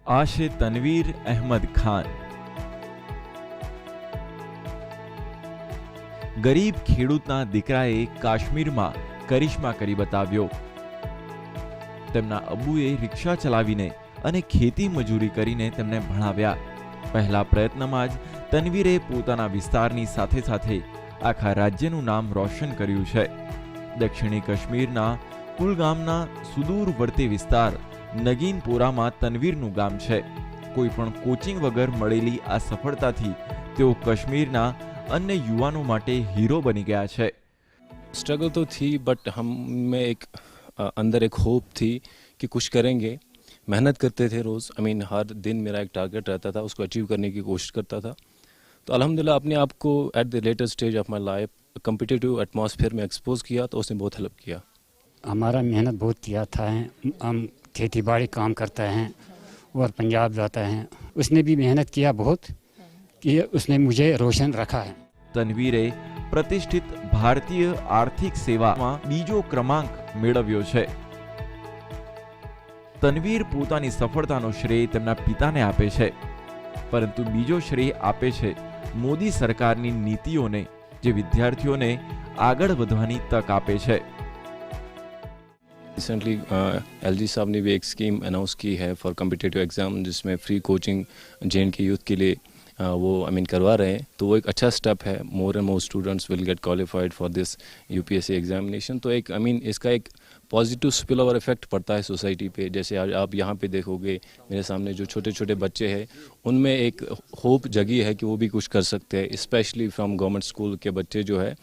આ છે તનવીર અહેમદ ખાન. ગરીબ ખેડૂતના દીકરાએ કાશ્મીરમાં કરિશ્મા કરી બતાવ્યો. તેમના અબ્બુએ રિક્ષા ચલાવીને અને ખેતી મજૂરી કરીને તેમને ભણાવ્યા. પહેલા પ્રયત્નમાં જ તનવીરે પોતાના વિસ્તારની સાથે સાથે આખા રાજ્યનું નામ રોશન કર્યું છે. દક્ષિણી કાશ્મીરના કુલગામના સુદૂરવર્તી વિસ્તાર નગીનપોરામાં તનવીરનું ગામ છે. કોઈ પણ કોચિંગ વગર મળેલી આ સફળતાથી તેઓ કાશ્મીરના अन्य युवाओं माटे हीरो बनी गया है. स्ट्रगल तो थी बट हम में एक अंदर एक होप थी कि कुछ करेंगे. मेहनत करते थे रोज़. हर दिन मेरा एक टारगेट रहता था, उसको अचीव करने की कोशिश करता था. तो अल्हम्दुलिल्लाह अपने आप को at the latest stage of my life competitive atmosphere में एक्सपोज किया, तो उसने बहुत हेल्प किया. हमारा मेहनत बहुत किया था. हम खेती बाड़ी काम करते हैं और पंजाब जाते हैं. उसने भी मेहनत किया बहुत कि उसने मुझे रोशन रखा है. तनवीरे प्रतिष्ठित भारतीय आर्थिक सेवामां बीजो क्रमांक मेळव्यो छे. तनवीर पोतानी सफलतानो श्रेय तेमना पिताने आपे छे, परंतु बीजो श्रेय आपे छे मोदी सरकारनी नीतिओने, जे विद्यार्थीओने आगळ वधवानी तक आपे छे. रिसेंटली एलजी साहब ने भी एक स्कीम अनाउंस की है फॉर कम्पिटिटिव एग्जाम, जिसमें फ्री कोचिंग JNK यूथ के लिए वो करवा रहे हैं. तो वो एक अच्छा स्टेप है. More and more students will get qualified for this UPSC examination. तो एक इसका एक पॉजिटिव स्पिल ओवर इफेक्ट पड़ता है सोसाइटी पे. जैसे आज आप यहाँ पे देखोगे मेरे सामने जो छोटे छोटे बच्चे हैं, उनमें एक होप जगी है कि वो भी कुछ कर सकते हैं. स्पेशली फ्रॉम गवर्नमेंट स्कूल के बच्चे जो है,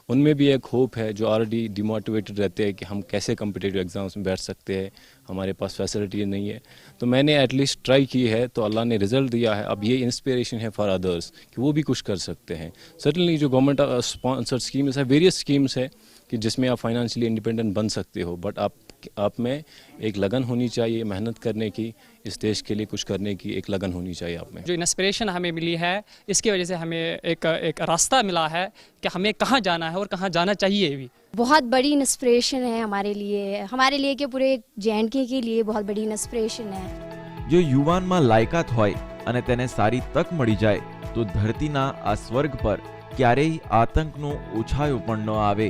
उनमें भी एक होप है, जो ऑलरेडी डिमोटिवेटेड रहते हैं कि हम कैसे कम्पिटिटिव एग्जाम्स में बैठ सकते हैं, हमारे पास फैसिलिटी नहीं है. तो मैंने एटलीस्ट ट्राई की है, तो अल्लाह ने रिजल्ट दिया है. अब ये इंस्पिरेशन है फॉर अदर्स कि वो भी कुछ कर सकते हैं. सर्टनली जो गवर्नमेंट स्पॉन्सर्ड स्कीम्स है, वेरियस स्कीम्स है कि जिसमें आप फाइनेंशियली इंडिपेंडेंट बन सकते हो, बट आप में एक लगन होनी चाहिए मेहनत करने की, इस देश के लिए कुछ करने की एक लगन होनी चाहिए आप में. जो इंस्पिरेशन हमें मिली है, इसकी वजह से हमें एक रास्ता मिला है कि हमें कहाँ जाना है और कहाँ जाना चाहिए भी. बहुत बड़ी इंस्पिरेशन है हमारे लिए कि पूरे JNK के लिए बहुत बड़ी इंस्पिरेशन है. जो युवाનમાં લાયકાત હોય અને તેને સારી તક મળી જાય તો ધરતીના આ સ્વર્ગ પર ક્યારેય આતંકનો ઉછાયો પણ ન આવે.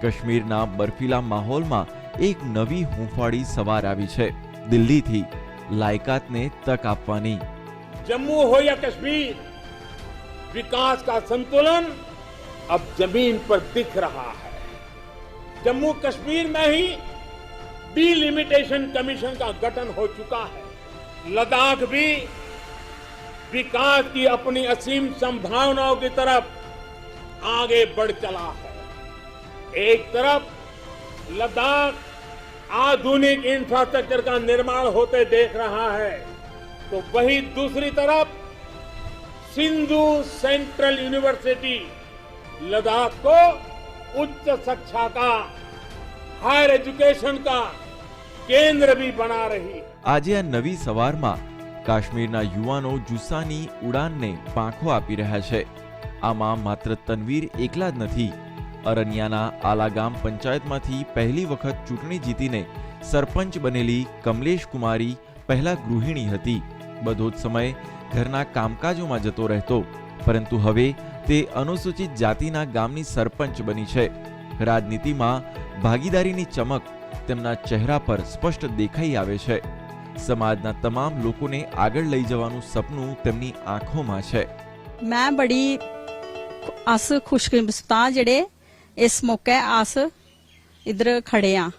કાશ્મીરના બર્ફીલા માહોલમાં એક નવી હૂંફાળી સવાર આવી છે. દિલ્હીથી લાયકાતને તક આપવાની. जम्मू हो या कश्मीर, विकास का संतुलन अब जमीन पर दिख रहा है. जम्मू कश्मीर में ही डिलिमिटेशन कमीशन का गठन हो चुका है. लद्दाख भी विकास की अपनी असीम संभावनाओं की तरफ आगे बढ़ चला है. एक तरफ लद्दाख आधुनिक इंफ्रास्ट्रक्चर का निर्माण होते देख रहा है, तो वहीं दूसरी तरफ सिंधु सेंट्रल यूनिवर्सिटी लद्दाख को उच्च शिक्षा का, हायर एजुकेशन का केंद्र भी बना रही. આજે આ નવી સવારમાં કાશ્મીરના યુવાનો જુસ્સાની ઉડાનને પાંખો આપી રહ્યા છે. આમાં માત્ર તનવીર એકલા જ નથી. અરણ્યાના આલાગામ પંચાયતમાંથી પહેલી વખત ચૂંટણી જીતીને સરપંચ બનેલી કમલેશ કુમારી પહેલા ગૃહિણી હતી. બધો જ સમય ઘરના કામકાજોમાં જતો રહેતો, પરંતુ હવે તે અનુસૂચિત જાતિના ગામની સરપંચ બની છે. રાજનીતિમાં ભાગીદારીની ચમક તેમના ચહેરા પર સ્પષ્ટ દેખાઈ આવે છે. સમાજના તમામ લોકોને આગળ લઈ જવાનું સપનું તેમની આંખોમાં છે. मैं बड़ी अस खुशकिस्मत हाँ जेड़े इस मौके अस इधर खड़े हाँ.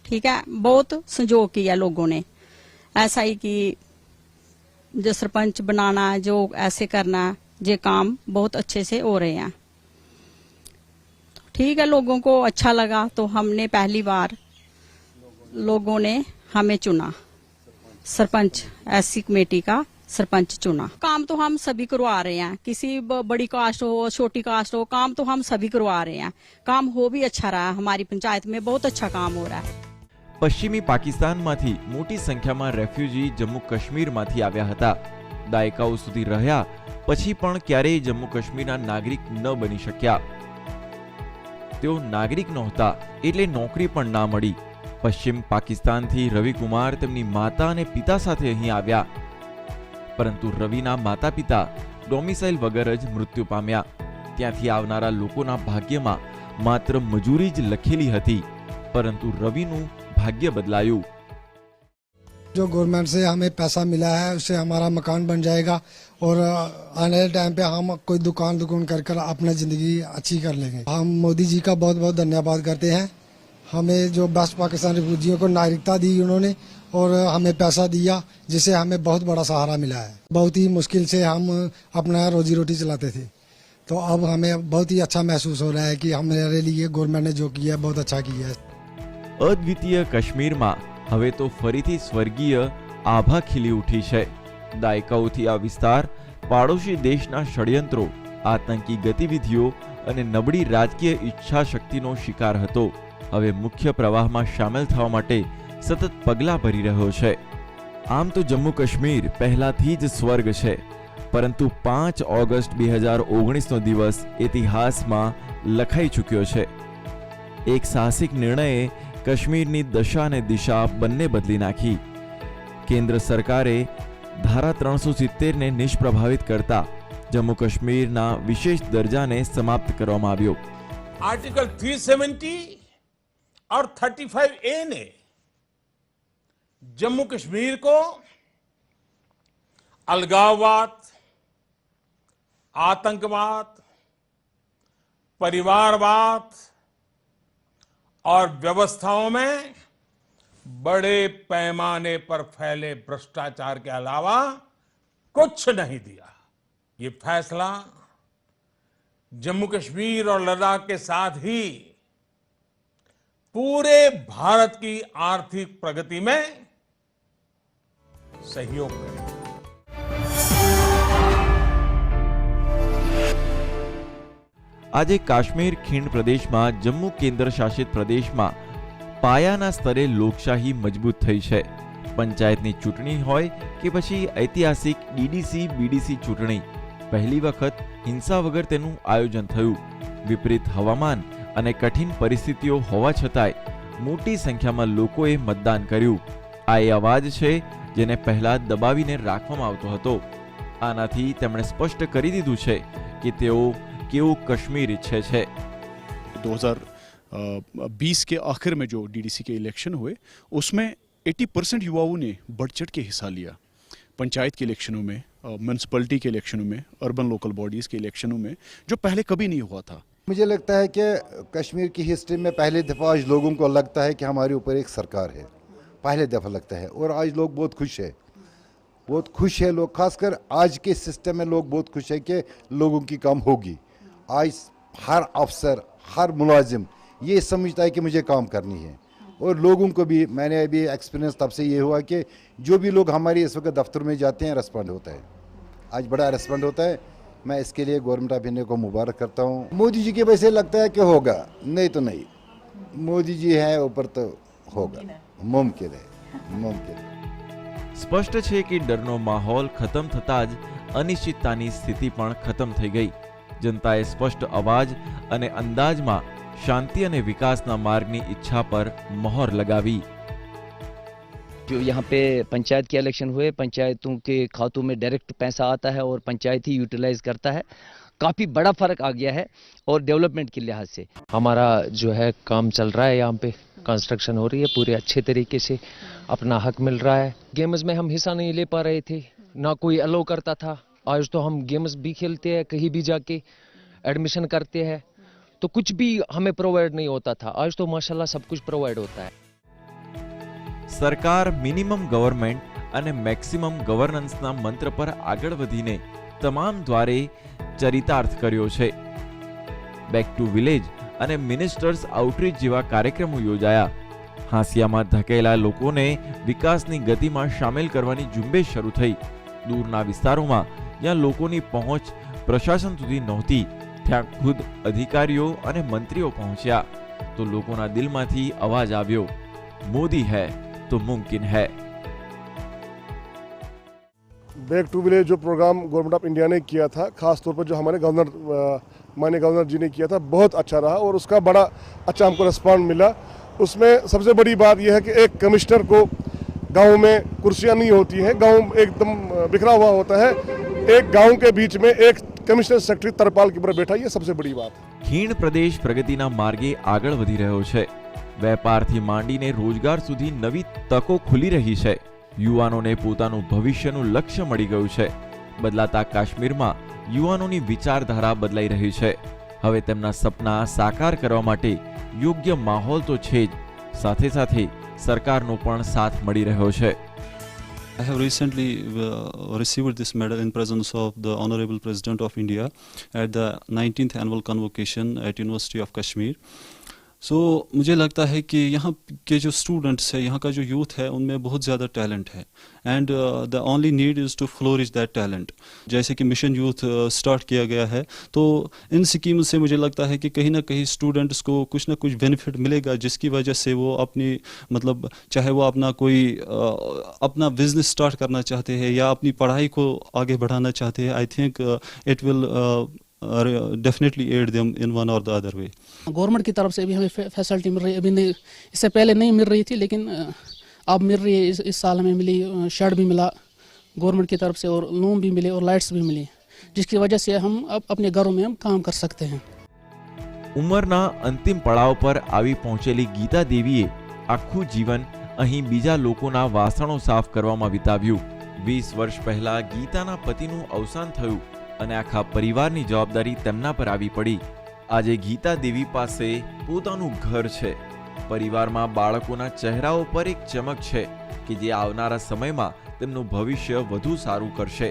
ठीक है, बहुत संजोग किया लोगों ने. ऐसा ही कि जो सरपंच बनाना है, जो ऐसे करना है, ये काम बहुत अच्छे से हो रहे हैं. ठीक है, लोगों को अच्छा लगा तो हमने पहली बार लोगों ने हमें चुना, सरपंच ऐसी कमेटी का सरपंच चुना. काम तो हम सभी करवा रहे हैं, किसी बड़ी कास्ट हो छोटी कास्ट हो, काम तो हम सभी करवा रहे हैं. काम हो भी अच्छा रहा है. हमारी पंचायत में बहुत अच्छा काम हो रहा है. પશ્ચિમી પાકિસ્તાનમાંથી મોટી સંખ્યામાં રેફ્યુજી જમ્મુ કાશ્મીરમાંથી આવ્યા હતા. દાયકાઓ સુધી રહ્યા પછી પણ ક્યારેય જમ્મુ કાશ્મીરના નાગરિક ન બની શક્યા. તેઓ નાગરિક નહોતા એટલે નોકરી પણ ના મળી. પશ્ચિમ પાકિસ્તાનથી રવિકુમાર તેમની માતા અને પિતા સાથે અહીં આવ્યા, પરંતુ રવિના માતા પિતા ડોમિસાઇલ વગર જ મૃત્યુ પામ્યા। ત્યાંથી આવનારા લોકોના ભાગ્યમાં માત્ર મજૂરી જ લખેલી હતી, પરંતુ રવિનું ભાગ્ય બદલાયું। जो गवर्नमेंट से हमें पैसा मिला है उससे हमारा मकान बन जाएगा और आने वाले टाइम पे हम कोई दुकान कर अपना ज़िंदगी अच्छी कर लेंगे। हम मोदी जी का बहुत बहुत धन्यवाद करते हैं। हमें जो बेस्ट पाकिस्तान रिफ्यूजियों को नागरिकता दी उन्होंने और हमें पैसा दिया, जिससे हमें बहुत बड़ा सहारा मिला है। बहुत ही मुश्किल से हम अपना रोजी रोटी चलाते थे, तो अब हमें बहुत ही अच्छा महसूस हो रहा है कि हमारे लिए गवर्नमेंट ने जो किया बहुत अच्छा किया है। અદ્વિતીય કાશ્મીરમાં હવે તો ફરીથી સ્વર્ગીય આભા ખીલી ઉઠી છે। દાયકાઓથી આ વિસ્તાર પાડોશી દેશના ષડયંત્રો, આતંકી ગતિવિધિઓ અને નબળી રાજકીય ઈચ્છાશક્તિનો શિકાર હતો। હવે મુખ્ય પ્રવાહમાં સામેલ થવા માટે સતત પગલાં ભરી રહ્યો છે। આમ તો જમ્મુ કાશ્મીર પહેલાથી જ સ્વર્ગ છે, પરંતુ 5 ઓગસ્ટ 2019નો દિવસ ઇતિહાસમાં લખાઈ ચૂક્યો છે। એક સાહસિક નિર્ણયે કાશ્મીરની દશા અને દિશા બંને બદલી નાખી। કેન્દ્ર સરકારે ધારા 370 ને નિષ્પ્રભાવિત કરતા જમ્મુ કાશ્મીરના વિશેષ દરજાને સમાપ્ત કરવામાં આવ્યો। आर्टिकल 370 और 35A ने जम्मू कश्मीर को अलगाववाद, आतंकवाद, परिवारवाद और व्यवस्थाओं में बड़े पैमाने पर फैले भ्रष्टाचार के अलावा कुछ नहीं दिया। ये फैसला जम्मू कश्मीर और लद्दाख के साथ ही पूरे भारत की आर्थिक प्रगति में सहयोग करेगा। આજે કાશ્મીર ખીણ પ્રદેશમાં જમ્મુ કેન્દ્ર શાસિત પ્રદેશમાં પાયાના સ્તરે લોકશાહી મજબૂત થઈ છે। પંચાયતની ચૂંટણી હોય કે પછી ઐતિહાસિક ડીડીસી બીડીસી ચૂંટણી, પહેલી વખત હિંસા વગર તેનું આયોજન થયું। વિપરીત હવામાન અને કઠિન પરિસ્થિતિઓ હોવા છતાંય મોટી સંખ્યામાં લોકોએ મતદાન કર્યું। આ એ અવાજ છે જેને પહેલા દબાવીને રાખવામાં આવતો હતો। આનાથી તેમણે સ્પષ્ટ કરી દીધું છે કે તેઓ केवो कश्मीर इच्छे छे। 2020 के आखिर में जो डीडीसी के इलेक्शन हुए उसमें 80% युवाओं ने बढ़ चढ़ के हिस्सा लिया। पंचायत के इलेक्शनों में, म्यूनसिपलिटी के इलेक्शनों में, अर्बन लोकल बॉडीज़ के इलेक्शनों में, जो पहले कभी नहीं हुआ था। मुझे लगता है कि कश्मीर की हिस्ट्री में पहले दफ़ा आज लोगों को लगता है कि हमारे ऊपर एक सरकार है, पहले दफ़ा लगता है। और आज लोग बहुत खुश है, बहुत खुश है लोग, खासकर आज के सिस्टम में लोग बहुत खुश है कि लोगों की काम होगी। आज हर अफसर, हर मुलाजिम ये समझता है कि मुझे काम करनी है। और लोगों को भी, मैंने अभी एक्सपीरियंस तब से ये हुआ कि जो भी लोग हमारे इस वक्त दफ्तर में जाते हैं रेस्पॉन्ड होता है, आज बड़ा रेस्पॉन्ड होता है। मैं इसके लिए गवर्नमेंट ऑफ इंडिया को मुबारक करता हूँ। मोदी जी के वैसे लगता है कि होगा, नहीं तो नहीं, मोदी जी है ऊपर तो होगा, मुमकिन है, मुमकिन है। स्पष्ट है कि डरनो माहौल खत्म थता ज अनिश्चिततानी स्थिति पण खत्म थई गई। जनताए स्पष्ट अवाज अने अंदाजमां शांति अने विकासना मार्गनी इच्छा पर मोहर लगावी। जो यहाँ पे पंचायत के इलेक्शन हुए, पंचायतों के खातों में डायरेक्ट पैसा आता है और पंचायत ही यूटिलाइज करता है। काफ़ी बड़ा फर्क आ गया है और डेवलपमेंट के लिहाज से हमारा जो है काम चल रहा है, यहाँ पे कंस्ट्रक्शन हो रही है, पूरे अच्छे तरीके से अपना हक मिल रहा है। गेम्स में हम हिस्सा नहीं ले पा रहे थे, ना कोई अलाउ करता था। आज तो हम गेम्स भी खेलते हैं, कहीं भी जाके एडमिशन करते हैं, तो कुछ भी हमें प्रोवाइड नहीं होता था। आज तो माशाल्लाह सब कुछ प्रोवाइड होता है। सरकार मिनिमम गवर्नमेंट अने मैक्सिमम गवर्नन्सना मंत्र पर आगळ वधीने तमाम द्वारे चरितार्थ कर्यो छे। बेक टू विलेज अने मिनिस्टर्स आउटरीच जेवा कार्यक्रमो योजाया। हांसियामां धकेला लोकोने विकासनी गतिमां शामिल करवानी झुंबेश शरू थई। दूરના વિસ્તારોમાં જ્યાં લોકોની પહોંચ પ્રશાસન સુધી નહોતી, ત્યાં ખુદ અધિકારીઓ અને મંત્રીઓ પહોંચ્યા તો લોકોના દિલમાંથી અવાજ આવ્યો, મોદી है तो मुमकिन है। बैक टू विलेज जो प्रोग्राम गवर्नमेंट ऑफ इंडिया ने किया था, खास तौर पर जो हमारे माननीय गवर्नर जी ने किया था, बहुत अच्छा रहा और उसका बड़ा अच्छा हमको रिस्पॉन्स मिला। उसमें सबसे बड़ी बात यह है कि एक कमिश्नर को गांव में कुर्सियां नहीं होती हैं, गांव एकदम बिखरा हुआ होता है। एक गांव के बीच में एक कमिश्नर सेक्रेटरी तरपाल के ऊपर बैठा, ये सबसे बड़ी बात। ખીણ પ્રદેશ પ્રગતિના માર્ગે આગળ વધી રહ્યો છે। વેપારથી માંડીને રોજગાર સુધી નવી તકો ખુલી રહી છે। યુવાનોને પોતાનું ભવિષ્યનું લક્ષ્ય મળી ગયું છે। બદલાતા કાશ્મીરમાં યુવાનોની વિચારધારા બદલાઈ રહી છે। હવે તેમના સપના સાકાર કરવા માટે યોગ્ય માહોલ તો છે જ, સાથે સાથે સરકારનો પણ સાથ મળી રહ્યો છે। I have recently received this medal in presence of the Honorable President of India at the 19th annual convocation at University of Kashmir. So मुझे लगता है कि यहाँ के जो स्टूडेंट्स है, यहाँ का जो यूथ है, उनमें बहुत ज़्यादा टैलेंट है and the only need is to flourish that talent. जैसे कि मिशन यूथ स्टार्ट किया गया है, तो इन स्कीम से मुझे लगता है कि कहीं ना कहीं स्टूडेंट्स को कुछ ना कुछ बेनिफिट मिलेगा, जिसकी वजह से वो अपनी मतलब चाहे वो अपना कोई अपना बिजनेस स्टार्ट करना चाहते हैं या अपनी पढ़ाई को आगे बढ़ाना चाहते हैं, I think it will definitely add them in one or the other way. Government की तरफ से भी हमें फैसिलिटी मिल रही है, अभी नहीं, इससे पहले नहीं मिल रही थी, लेकिन अब मिल रही है। इस साल हमें मिली, शेड भी मिला गवर्नमेंट की तरफ से और लूम भी मिले और लाइट्स भी मिली, जिसकी वजह से हम अब अपने घरों में हम काम कर सकते हैं। ઉંમરના અંતિમ પડાવ પર આવી પહોંચેલી ગીતા દેવીએ આખું જીવન અહીં બીજા લોકોના વાસણો સાફ કરવામાં વિતાવ્યું। 20 વર્ષ પહેલા ગીતાના પતિનું અવસાન થયું અને આખા પરિવારની જવાબદારી તેમના પર આવી પડી। આજે ગીતા દેવી પાસે પોતાનું ઘર છે, પરિવારમાં બાળકોના ચહેરાઓ પર એક ચમક છે કે જે આવનારા સમયમાં તેમનું ભવિષ્ય વધુ સારું કરશે।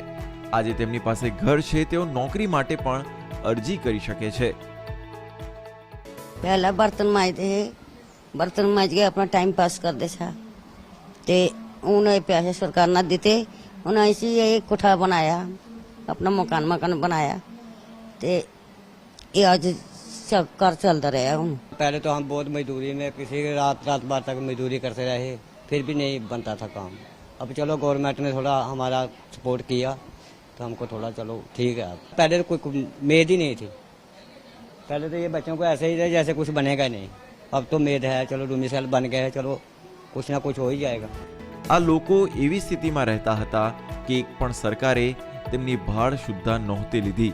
આજે તેમની પાસે ઘર છે, તેઓ નોકરી માટે પણ અરજી કરી શકે છે। पहला बर्तन मांजते है, बर्तन मांज के अपना टाइम पास करते था, ते उन्हें पैसे सरकार ना देते, उन्हें इसी एक कोठा बनाया, अपना मकान बनाया, ते ये आज सब कर चलता रहा हूँ। पहले तो हम बहुत मजदूरी में किसी रात बार तक मजदूरी करते रहे, फिर भी नहीं बनता था काम। अब चलो गवर्नमेंट ने थोड़ा हमारा सपोर्ट किया तो हमको थोड़ा चलो ठीक है। पहले तो कोई उम्मीद ही नहीं थी, पहले तो ये बच्चों को ऐसे ही था जैसे कुछ बनेगा नहीं। अब तो उम्मीद है, चलो डोमिसाइल बन गए, चलो कुछ ना कुछ हो ही जाएगा। આ લોકો એવી સ્થિતિમાં રહેતા હતા કે એક પણ સરકારે તેમની ભાડ સુદ્ધા નહોતી લીધી।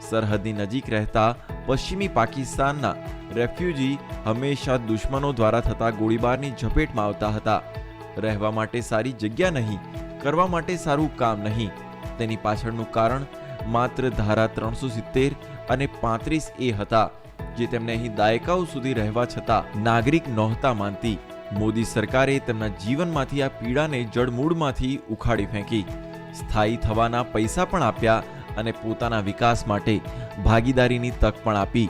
સરહદની નજીક રહેતા પશ્ચિમી પાકિસ્તાનના રેફ્યુજી હંમેશા દુશ્મનો દ્વારા થતા ગોળીબારની ઝપેટમાં આવતા હતા। રહેવા માટે સારી જગ્યા નહીં, કરવા માટે સારું કામ નહીં, તેની પાછળનું કારણ માત્ર ધારા 370 અને 35A હતા, જે તેમને અહીં દાયકાઓ સુધી રહેવા છતાં નાગરિક નહોતા માનતી। મોદી સરકારે તેમના જીવનમાંથી આ પીડાને જડમૂળમાંથી ઉખાડી ફેંકી, સ્થાયી થવાના પૈસા પણ આપ્યા અને પોતાના વિકાસ માટે ભાગીદારીની તક પણ આપી।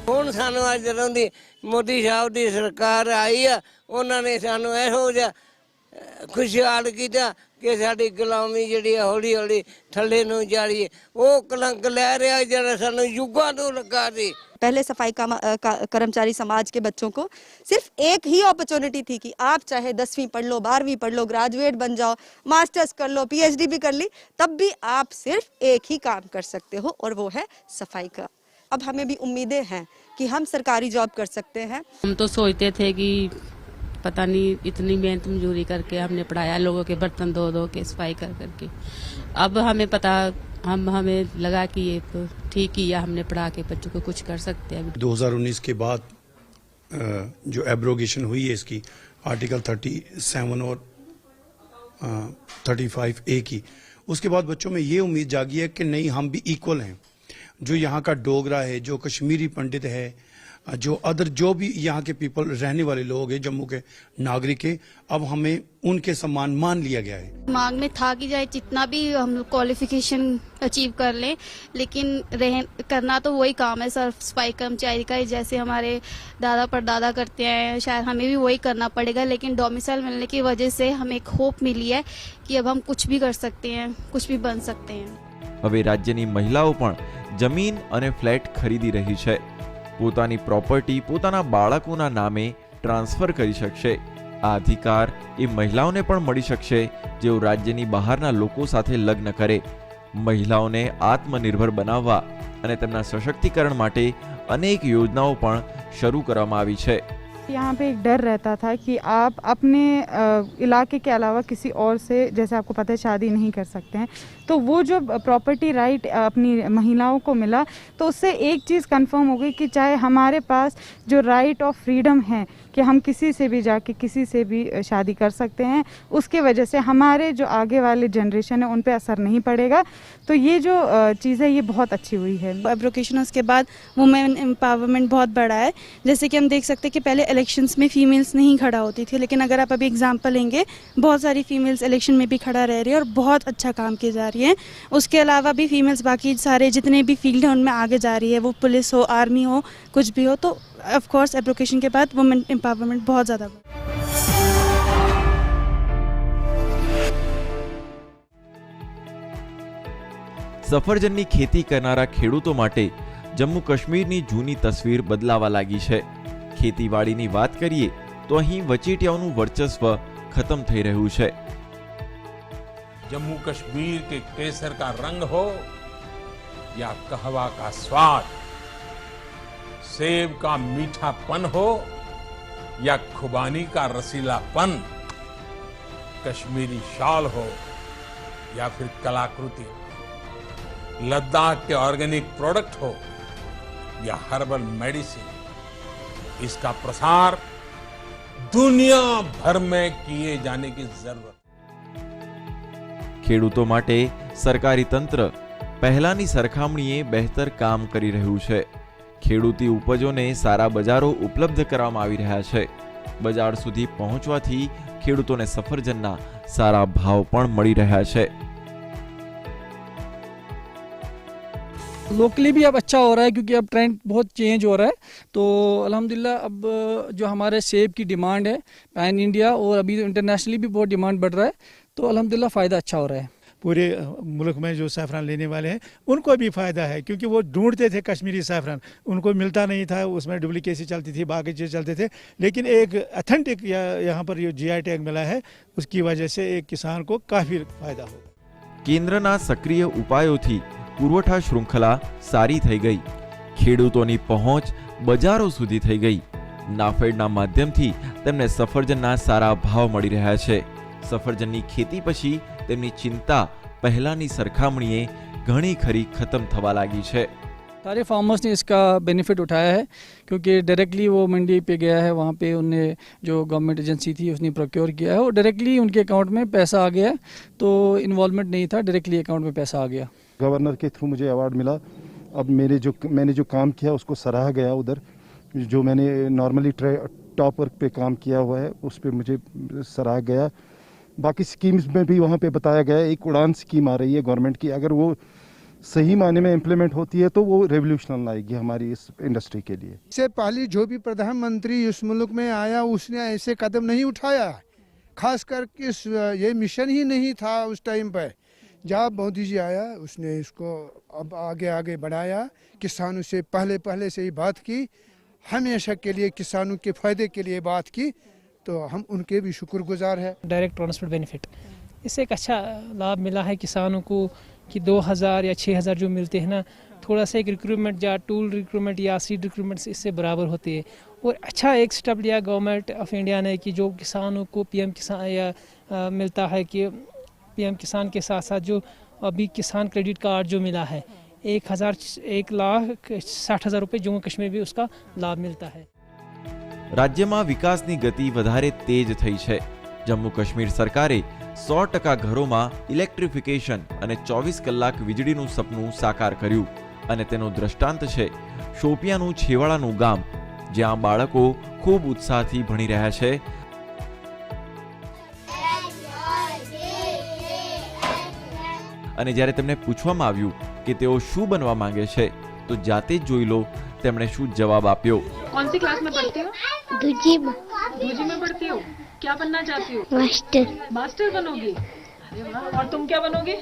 ਹੁਣ ਸਾਨੂੰ ਅੱਜ ਜਦੋਂ ਦੀ ਮੋਦੀ ਸਾਹਿਬ ਦੀ ਸਰਕਾਰ ਆਈ ਆ, ਉਹਨਾਂ ਨੇ ਸਾਨੂੰ ਇਹੋ ਜਿਹਾ ਖੁਸ਼ਹਾਲ ਕੀਤਾ ਕਿ ਸਾਡੀ ਗੁਲਾਮੀ ਜਿਹੜੀ ਹੌਲੀ ਹੌਲੀ ਥੱਲੇ ਨੂੰ ਜਾ ਰਹੀ ਹੈ। ਉਹ ਕਲੰਕ ਲੈ ਰਿਹਾ ਜਿਹੜਾ ਸਾਨੂੰ ਯੁੱਗਾਂ ਤੋਂ ਲੱਗਾ ਸੀ। पहले सफाई कर्मचारी समाज के बच्चों को सिर्फ एक ही अपॉर्चुनिटी थी कि आप चाहे 10वीं पढ़ लो, 12वीं पढ़ लो, ग्रेजुएट बन जाओ, मास्टर्स कर लो, PhD भी कर ली, तब भी आप सिर्फ एक ही काम कर सकते हो और वो है सफाई का। अब हमें भी उम्मीदें हैं कि हम सरकारी जॉब कर सकते हैं। हम तो सोचते थे कि पता नहीं इतनी मेहनत मजदूरी करके हमने पढ़ाया, लोगों के बर्तन धो के सफाई कर करके, अब हमें पता हमें लगा कि ये तो ठीक किया, हमने पढ़ा के बच्चों को कुछ कर सकते हैं। 2019 के बाद जो एब्रोगेशन हुई है इसकी आर्टिकल 37 और 35A की, उसके बाद बच्चों में ये उम्मीद जागी है कि नहीं, हम भी इक्वल हैं। जो यहाँ का डोगरा है, जो कश्मीरी पंडित है, जो अदर जो भी यहाँ के पीपल रहने वाले लोग हैं, जम्मू के नागरिक है, अब हमें उनके सम्मान मान लिया गया है। दिमाग में था कि चाहे जितना भी हम क्वालिफिकेशन अचीव कर लें, लेकिन करना तो वही काम है सर, सफाई कर्मचारी का, जैसे हमारे दादा परदादा करते हैं, शायद हमें भी वही करना पड़ेगा। लेकिन डोमिसाइल मिलने की वजह से हमें एक होप मिली है कि अब हम कुछ भी कर सकते हैं, कुछ भी बन सकते हैं। હવે રાજ્યની મહિલાઓ પણ જમીન અને ફ્લેટ ખરીદી રહી છે। પોતાની પ્રોપર્ટી પોતાના બાળકોના નામે ટ્રાન્સફર કરી શકશે। આ અધિકાર એ મહિલાઓને પણ મળી શકશે જેઓ રાજ્યની બહારના લોકો સાથે લગ્ન કરે। મહિલાઓને આત્મનિર્ભર બનાવવા અને તેમના સશક્તિકરણ માટે અનેક યોજનાઓ પણ શરૂ કરવામાં આવી છે। यहाँ पे एक डर रहता था कि आप अपने इलाके के अलावा किसी और से, जैसे आपको पता है, शादी नहीं कर सकते हैं। तो वो जो प्रॉपर्टी राइट अपनी महिलाओं को मिला, तो उससे एक चीज़ कंफर्म हो गई कि चाहे हमारे पास जो राइट ऑफ फ्रीडम है कि हम किसी से भी जाके किसी से भी शादी कर सकते हैं, उसके वजह से हमारे जो आगे वाले जनरेशन है उन पे असर नहीं पड़ेगा। तो ये जो चीज़ है ये बहुत अच्छी हुई है। एब्रोकेशन के बाद वुमेन एम्पावरमेंट बहुत बढ़ा है। जैसे कि हम देख सकते हैं कि पहले इलेक्शंस में फीमेल्स नहीं खड़ा होती थी, लेकिन अगर आप अभी एग्जांपल लेंगे, बहुत सारी फीमेल्स इलेक्शन में भी खड़ा रह रही है और बहुत अच्छा काम किए जा रही है। उसके अलावा भी फीमेल्स बाकी सारे जितने भी फील्ड हैं उनमें आगे जा रही है, वो पुलिस हो, आर्मी हो, कुछ भी हो। तो ऑफ कोर्स एब्रोकेशन के बाद वुमेन एम्पावरमेंट बहुत ज़्यादा। સફરજનની ખેતી કરનારા ખેડૂતો માટે જમ્મુ કાશ્મીરની જૂની તસવીર બદલાવા લાગી છે। ખેતીવાડીની વાત કરીએ તો અહીં વચેટિયાઓનું વર્ચસ્વ ખતમ થઈ રહ્યું છે। जम्मू कश्मीर के केसर का रंग हो या कहवा का स्वाद, सेब का मीठापन हो या खुबानी का रसीलापन, कश्मीरी शॉल हो या फिर कलाकृति, लद्दाख के ऑर्गेनिक प्रोडक्ट हो या हर्बल मेडिसिन, इसका प्रसार दुनिया भर में किए जाने की जरूरत। ખેડૂતો માટે સરકારી તંત્ર પહેલાની સરખામણીએ બહેતર કામ કરી રહ્યું છે। ખેડૂતી ઉપજોને સારા બજારો ઉપલબ્ધ કરવામાં આવી રહ્યા છે। બજાર સુધી પહોંચવાથી ખેડૂતોને સફરજનના સારા ભાવ પણ મળી રહ્યા છે। लोकली भी अब अच्छा हो रहा है क्योंकि अब ट्रेंड बहुत चेंज हो रहा है। तो अल्हम्दुलिल्लाह अब जो हमारे सेब की डिमांड है पैन इंडिया और अभी इंटरनेशनली भी बहुत डिमांड बढ़ रहा है। तो अल्हम्दुलिल्लाह फ़ायदा अच्छा हो रहा है। पूरे मुल्क में जो सैफरान लेने वाले हैं उनको भी फ़ायदा है, क्योंकि वो ढूंढते थे कश्मीरी सैफरान, उनको मिलता नहीं था, उसमें डुप्लीकेसी चलती थी, बाकी चीज़ चलते थे। लेकिन एक अथेंटिक यहाँ पर जो GI टैग मिला है उसकी वजह से एक किसान को काफ़ी फ़ायदा होगा। केंद्રના સક્રિય ઉપાયોથી પુરવઠા શૃંખલા સારી થઈ ગઈ। ખેડૂતોની પહોંચ બજારો સુધી થઈ ગઈ। નાફેડના માધ્યમથી તેમને સફરજનના સારા ભાવ મળી રહ્યા છે। સફરજનની ખેતી પછી તેમની ચિંતા પહેલાની સરખામણીએ ઘણી ખરી ખતમ થવા લાગી છે। सारे फार्मर्स ने इसका बेनिफिट उठाया है क्योंकि डायरेक्टली वो मंडी पे गया है, वहाँ पे उनने जो गवर्नमेंट एजेंसी थी उसने प्रोक्योर किया है और डायरेक्टली उनके अकाउंट में पैसा आ गया। तो इन्वॉल्वमेंट नहीं था, डायरेक्टली अकाउंट में पैसा आ गया। गवर्नर के थ्रू मुझे अवार्ड मिला। अब मैंने जो काम किया उसको सराहा गया। उधर जो मैंने नॉर्मली टॉप वर्क पे काम किया हुआ है उस पर मुझे सराहा गया। बाकी स्कीम्स में भी वहाँ पे बताया गया। एक उड़ान स्कीम आ रही है गवर्नमेंट की, अगर वो सही मायने में इम्प्लीमेंट होती है तो वो रेवोल्यूशन लाएगी हमारी इस इंडस्ट्री के लिए। इससे पहले जो भी प्रधानमंत्री इस मुल्क में आया उसने ऐसे कदम नहीं उठाया, खास करके ये मिशन ही नहीं था उस टाइम पर। जब मोदी जी आया उसने इसको अब आगे आगे बढ़ाया। किसानों से पहले से ही बात की, हमेशा के लिए किसानों के फायदे के लिए बात की, तो हम उनके भी शुक्रगुजार है। डायरेक्ट ट्रांसपोर्ट बेनिफिट, इससे एक अच्छा लाभ मिला है किसानों को कि 2000 या 6000 जो मिलते हैं ना, थोड़ा सा एक रिक्रूटमेंट या टूल रिक्रूटमेंट या सीड रिक्रूटमेंट इससे बराबर होती है। और अच्छा एक स्टेप लिया गवर्नमेंट ऑफ इंडिया ने कि जो किसानों को PM किसान या मिलता है कि PM किसान के साथ साथ जो अभी किसान क्रेडिट कार्ड जो मिला है 1,60,000 रुपये जम्मू कश्मीर भी उसका लाभ मिलता है। રાજ્યમાં વિકાસની ગતિ વધારે તેજ થઈ છે। જમ્મુ કાશ્મીર સરકારે 100% ઘરોમાં ઇલેક્ટ્રિફિકેશન અને 24 કલાક વીજળીનું સપનું સાકાર કર્યું અને તેનો દ્રષ્ટાંત છે શોપિયાનું છેવાડાનું ગામ, જ્યાં બાળકો ખૂબ ઉત્સાહથી ભણી રહ્યા છે। અને જ્યારે તેમને પૂછવામાં આવ્યું કે તેઓ શું બનવા માંગે છે તો જાતે જ જોઈ લો તેમણે શું જવાબ આપ્યો। कौन सी क्लास में पढ़ती हो? दूसरी में पढ़ती हो। क्या बनना चाहती हो? मास्टर बनोगी। अरे वाह। और तुम क्या बनोगे?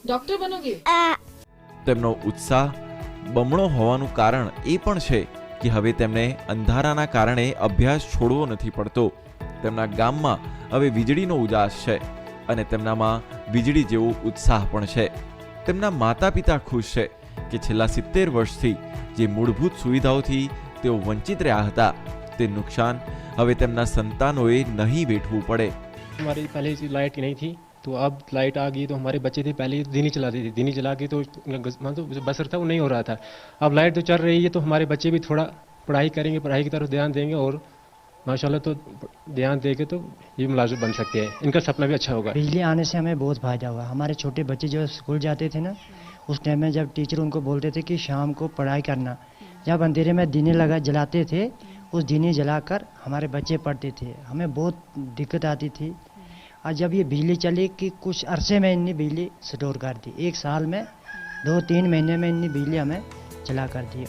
डॉक्टर बनोगे। તેમનો ઉત્સાહ બમણો હોવાનું કારણ એ પણ છે કે હવે તેમને અંધારાના કારણે અભ્યાસ છોડવો નથી પડતો। તેમના ગામમાં હવે વીજળીનો ઉજાસ છે અને તેમનામાં વીજળી જેવો ઉત્સાહ પણ છે। તેમના માતા પિતા ખુશ છે કે છેલ્લા 70 વર્ષથી જે મૂળભૂત સુવિધાઓથી તેઓ વંચિત રહ્યા હતા તે નુકસાન હવે તેમના સંતાનોએ નહીં વેઠવું પડે। हमारी पहले से लाइट नहीं थी, तो अब लाइट आ गई तो हमारे बच्चे थे पहले दिन ही चलाते थे, दिन ही चला के तो बसर था वो नहीं हो रहा था। अब लाइट तो चल रही है तो हमारे बच्चे भी थोड़ा पढ़ाई करेंगे, पढ़ाई की तरफ ध्यान देंगे और माशाल्लाह तो ध्यान देके तो ये मुलाजिम बन सकते हैं, इनका सपना भी अच्छा होगा। बिजली आने से हमें बहुत फ़ायदा हुआ। हमारे छोटे बच्चे जो स्कूल जाते थे ना, उस टाइम में जब टीचर उनको बोलते थे कि शाम को पढ़ाई करना, जब अंधेरे में दिने लगा जलाते थे, उस दिने जलाकर हमारे बच्चे पढ़ते थे। हमें बहुत दिक्कत आती थी। और जब ये बिजली चली कि कुछ अरसे में इन्हें बिजली स्टोर कर दी, एक साल में 2-3 महीने में इन्हें बिजली हमें चला कर दी।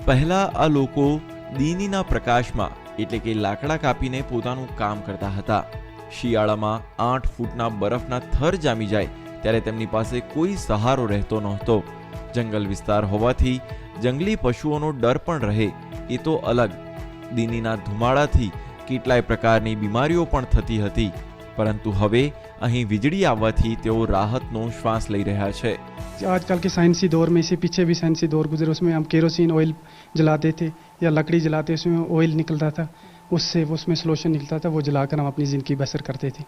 પહેલા આ લોકો દીનીના પ્રકાશમાં એટલે કે લાકડા કાપીને પોતાનું કામ કરતા હતા। શિયાળામાં 8 ફૂટના બરફના થર જામી જાય ત્યારે તેમની પાસે કોઈ સહારો રહેતો નહોતો। જંગલ વિસ્તાર હોવાથી જંગલી પશુઓનો ડર પણ રહે એ તો અલગ, દીનીના ધુમાડાથી કેટલાય પ્રકારની બીમારીઓ પણ થતી હતી, પરંતુ હવે અહીં વીજળી આવવાથી તેઓ રાહતનો શ્વાસ લઈ રહ્યા છે। आजकल के साइंसी दौर में, इससे पीछे भी साइंसी दौर गुजरे, उसमें हम केरोसिन ऑयल जलाते थे या लकड़ी जलाते, उसमें ऑयल निकलता था, उससे उसमें सोल्यूशन निकलता था, वो जलाकर हम अपनी ज़िंदगी बसर करते थे।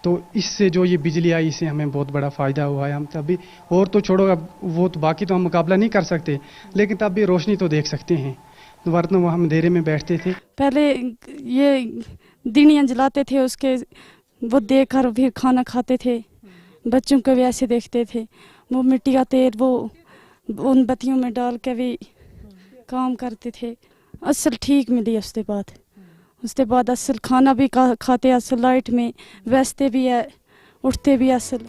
तो इससे जो ये बिजली आई, इससे हमें बहुत बड़ा फ़ायदा हुआ है। हम तभी और तो छोड़ो, अब वो तो बाकी तो हम मुकाबला नहीं कर सकते, लेकिन तब भी रोशनी तो देख सकते हैं, वरना वो हम अंधेरे में बैठते थे। पहले ये दिनियाँ जलाते थे, उसके वो देख कर फिर खाना खाते थे, बच्चों को भी ऐसे देखते थे। वो मिट्टी का तेल वो उन बत्तियों में डाल के भी काम करते थे। असल ठीक मिली उसके बाद असल खाना भी खाते, असल लाइट में बैसते भी है, उठते भी असल।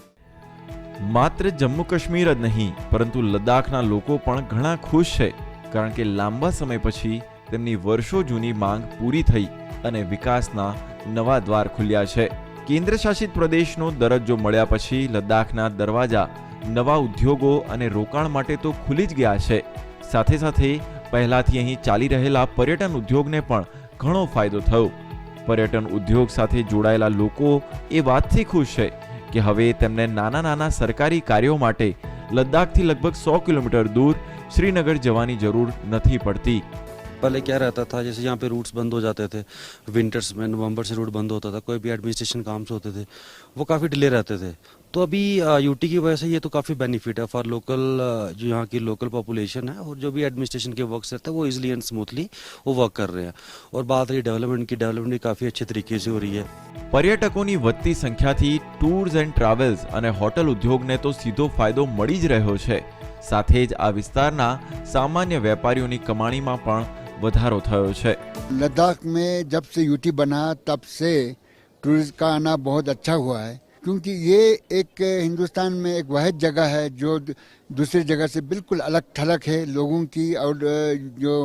માત્ર જમ્મુ કાશ્મીર જ નહીં પરંતુ લદ્દાખના લોકો પણ ઘણા ખુશ છે, કારણ કે લાંબા સમય પછી તેમની વર્ષો જૂની માંગ પૂરી થઈ અને વિકાસના નવા દ્વાર ખુલ્યા છે। કેન્દ્ર શાસિત પ્રદેશનો દરજ્જો મળ્યા પછી લદ્દાખના દરવાજા નવા ઉદ્યોગો અને રોકાણ માટે તો ખુલી જ ગયા છે, સાથે સાથે પહેલાથી અહીં ચાલી રહેલા પર્યટન ઉદ્યોગને પણ ઘણો ફાયદો થયો। પર્યટન ઉદ્યોગ સાથે જોડાયેલા લોકો એ વાતથી ખુશ છે કે હવે તેમને નાના નાના સરકારી કાર્યો માટે લદ્દાખથી લગભગ 100 કિલોમીટર दूर श्रीनगर જવાની જરૂર નથી પડતી। पहले क्या रहता था, जैसे यहाँ पे रूट्स बंद हो जाते थे, विंटर्स में नवंबर से रूट बंद होता था, कोई भी एडमिनिस्ट्रेशन काम से होते थे, वो काफ़ी डिले रहते थे। तो अभी यूटी की वजह से ये तो काफ़ी बेनिफिट है फॉर लोकल, जो यहाँ की लोकल पॉपुलेशन है, और जो भी एडमिनिस्ट्रेशन के वर्क्स रहते हैं वो इजीली एंड स्मूथली वो वर्क कर रहे हैं। और बात रही डेवलपमेंट की, डेवलपमेंट भी काफ़ी अच्छे तरीके से हो रही है। पर्यटकों की વધતી સંખ્યાથી ટૂર્સ એન્ડ ટ્રાવેલ્સ અને હોટલ ઉદ્યોગને તો સીધો ફાયદો મળી જ રહ્યો છે, સાથે જ આ વિસ્તારના સામાન્ય વેપારીઓની કમાણીમાં પણ વધારો થયો છે। लद्दाख में जब से यूटी बना तब से टूरिस्ट का आना बहुत अच्छा हुआ है, क्योंकि ये एक हिंदुस्तान में एक वाहिद जगह है जो दूसरी जगह से बिल्कुल अलग थलग है लोगों की, और जो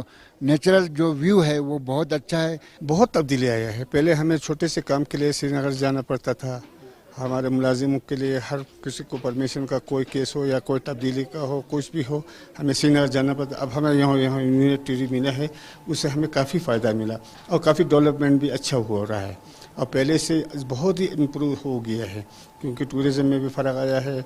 नेचुरल जो व्यू है वो बहुत अच्छा है। बहुत तब्दीली आया है। पहले हमें छोटे से काम के लिए श्रीनगर जाना पड़ता था, हमारे मुलाजिमों के लिए हर किसी को परमिशन का कोई केस हो या कोई तब्दीली का हो, कुछ भी हो, हमें श्रीनगर जाना पड़ता। अब हमें यहाँ यूनिवर्सिटी मिला है, उससे हमें काफ़ी फ़ायदा मिला और काफ़ी डेवलपमेंट भी अच्छा हो रहा है और पहले से बहुत ही इम्प्रूव हो गया है, क्योंकि टूरिज़्म में भी फ़र्क आया है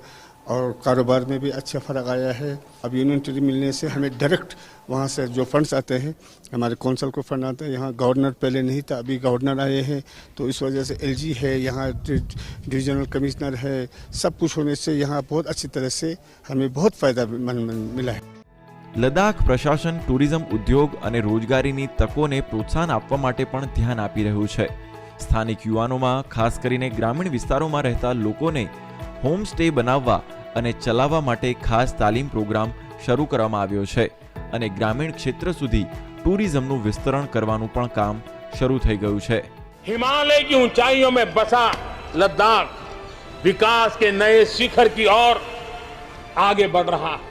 और कारोबार में भी अच्छा फ़र्क आया है। अब यूनिवर्सिटी मिलने से हमें डायरेक्ट वहाँ से जो फंड्स आते हैं, हमारे कौंसल को फंड आते हैं। यहाँ गवर्नर पहले नहीं था, अभी गवर्नर आए हैं, तो इस वजह से एलजी है, यहाँ डिविजनल कमिश्नर है, सब कुछ होने से यहाँ बहुत अच्छी तरह से हमें बहुत फ़ायदा मिला है। લદ્દાખ પ્રશાસન ટુરિઝમ ઉદ્યોગ અને રોજગારીની તકોને પ્રોત્સાહન આપવા માટે પણ ध्यान આપી રહ્યું છે। સ્થાનિક યુવાનોમાં ખાસ કરીને ગ્રામીણ વિસ્તારોમાં રહેતા લોકોને હોમ સ્ટે બનાવવા અને ચલાવવા માટે ખાસ તાલીમ પ્રોગ્રામ શરૂ કરવામાં આવ્યો છે અને ગ્રામીણ ક્ષેત્ર સુધી ટુરિઝમનું વિસ્તરણ કરવાનું પણ કામ શરૂ થઈ ગયું છે। हिमालय की ऊंचाइयों में बसा लद्दाख विकास के नए शिखर की ओर आगे बढ़ रहा है।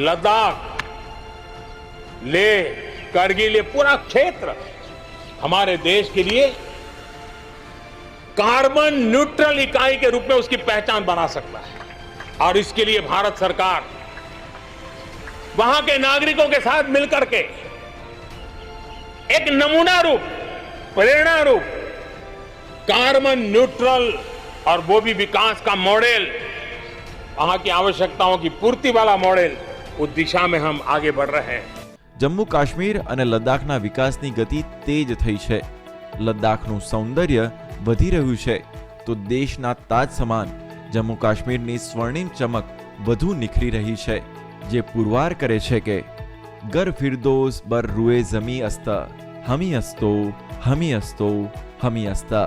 लद्दाख, लेह, करगिल, ये पूरा क्षेत्र हमारे देश के लिए कार्बन न्यूट्रल इकाई के रूप में उसकी पहचान बना सकता है, और इसके लिए भारत सरकार वहां के नागरिकों के साथ मिलकर के एक नमूना रूप, प्रेरणा रूप कार्बन न्यूट्रल और वो भी विकास का मॉडल, वहां की आवश्यकताओं की पूर्ति वाला मॉडल, उस दिशा में हम आगे बढ़ रहे हैं। જમ્મુ કાશ્મીર અને લદ્દાખના વિકાસની ગતિ તેજ થઈ છે. લદ્દાખનું સૌંદર્ય વધી રહ્યું છે તો દેશના તાજ સમાન જમ્મુ કાશ્મીરની સ્વર્ણિમ ચમક વધુ નિખરી રહી છે, જે પુરવાર કરે છે કે गर फिरदोस बर रुए जमी अस्ता हमी अस्तो हमी अस्तो हमी अस्ता.